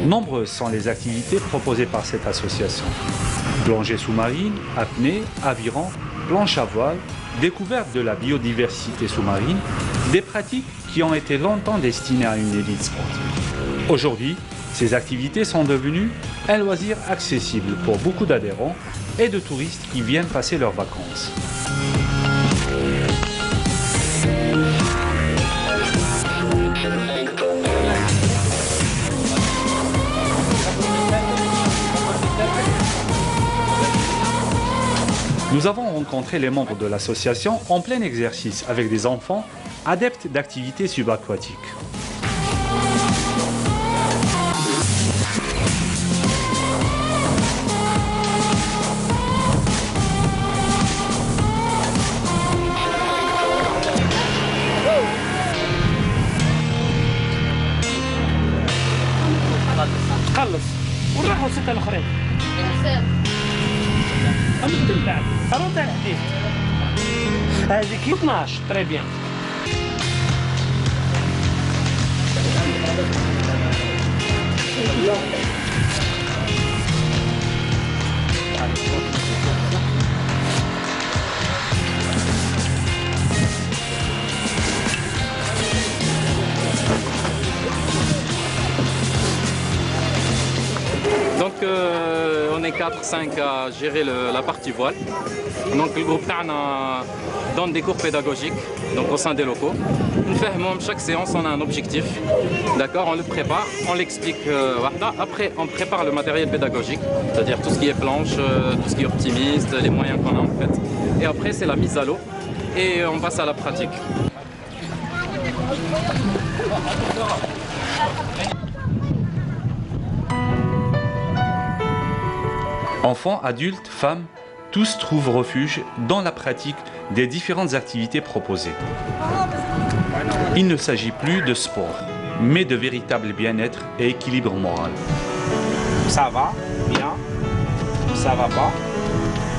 Nombreuses sont les activités proposées par cette association. Plongée sous-marine, apnée, aviron, planche à voile, découverte de la biodiversité sous-marine, des pratiques qui ont été longtemps destinées à une élite sportive. Aujourd'hui, ces activités sont devenues un loisir accessible pour beaucoup d'adhérents et de touristes qui viennent passer leurs vacances. Nous avons rencontré les membres de l'association en plein exercice avec des enfants adeptes d'activités subaquatiques. ونروحوا الستة الأخرين. هذيك 12 تري بيان. Donc on est 4-5 à gérer la partie voile. Donc le groupe Tana donne des cours pédagogiques donc au sein des locaux. Chaque séance on a un objectif. D'accord, on le prépare, on l'explique. Après on prépare le matériel pédagogique, c'est-à-dire tout ce qui est planche, tout ce qui est optimiste, les moyens qu'on a en fait. Et après c'est la mise à l'eau et on passe à la pratique. Enfants, adultes, femmes, tous trouvent refuge dans la pratique des différentes activités proposées. Il ne s'agit plus de sport, mais de véritable bien-être et équilibre moral. Ça va, bien. Ça va pas.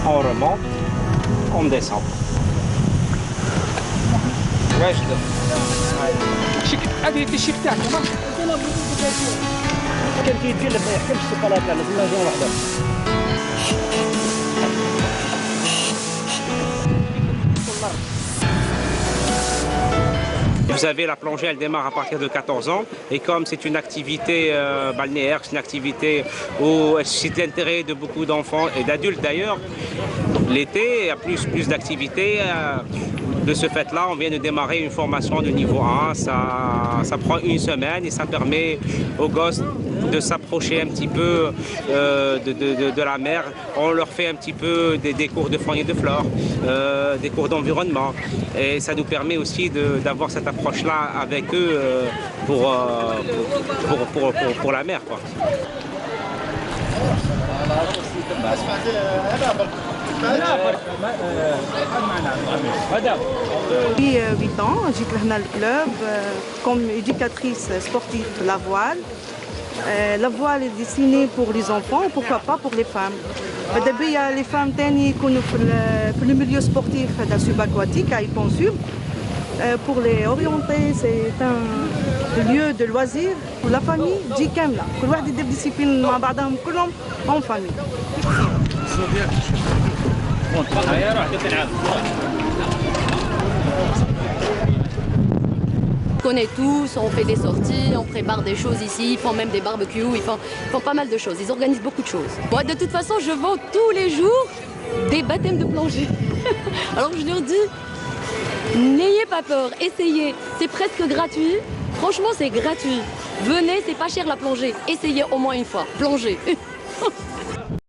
On remonte, on descend. هذه التيشيرت تاعك كان كيدير لك ما يحكمش السقالات تاعنا في لاجون وحده. Vous savez, la plongée, elle démarre à partir de 14 ans. Et comme c'est une activité balnéaire, c'est une activité où elle suscite l'intérêt de beaucoup d'enfants et d'adultes d'ailleurs, l'été, il y a plus d'activités. De ce fait-là, on vient de démarrer une formation de niveau 1. Ça prend une semaine et ça permet aux gosses de s'approcher un petit peu de la mer. On leur fait un petit peu des cours de faune et de flore, des cours d'environnement. Et ça nous permet aussi d'avoir cette approche-là avec eux pour la mer, quoi. Depuis 8 ans, j'ai créé le club comme éducatrice sportive de la voile. La voile est destinée pour les enfants, pourquoi pas pour les femmes. D'abord, il y a les femmes qui sont dans le milieu sportif subaquatique à Iponsub. Pour les orienter, c'est un lieu de loisirs pour la famille. J'ai quand même là. Tout le monde a des disciplines en famille. On connaît tous, on fait des sorties, on prépare des choses ici, ils font même des barbecues, ils font pas mal de choses, ils organisent beaucoup de choses. Moi, de toute façon, je vends tous les jours des baptêmes de plongée. Alors je leur dis, n'ayez pas peur, essayez, c'est presque gratuit. Franchement, c'est gratuit. Venez, c'est pas cher la plongée. Essayez au moins une fois, plongez.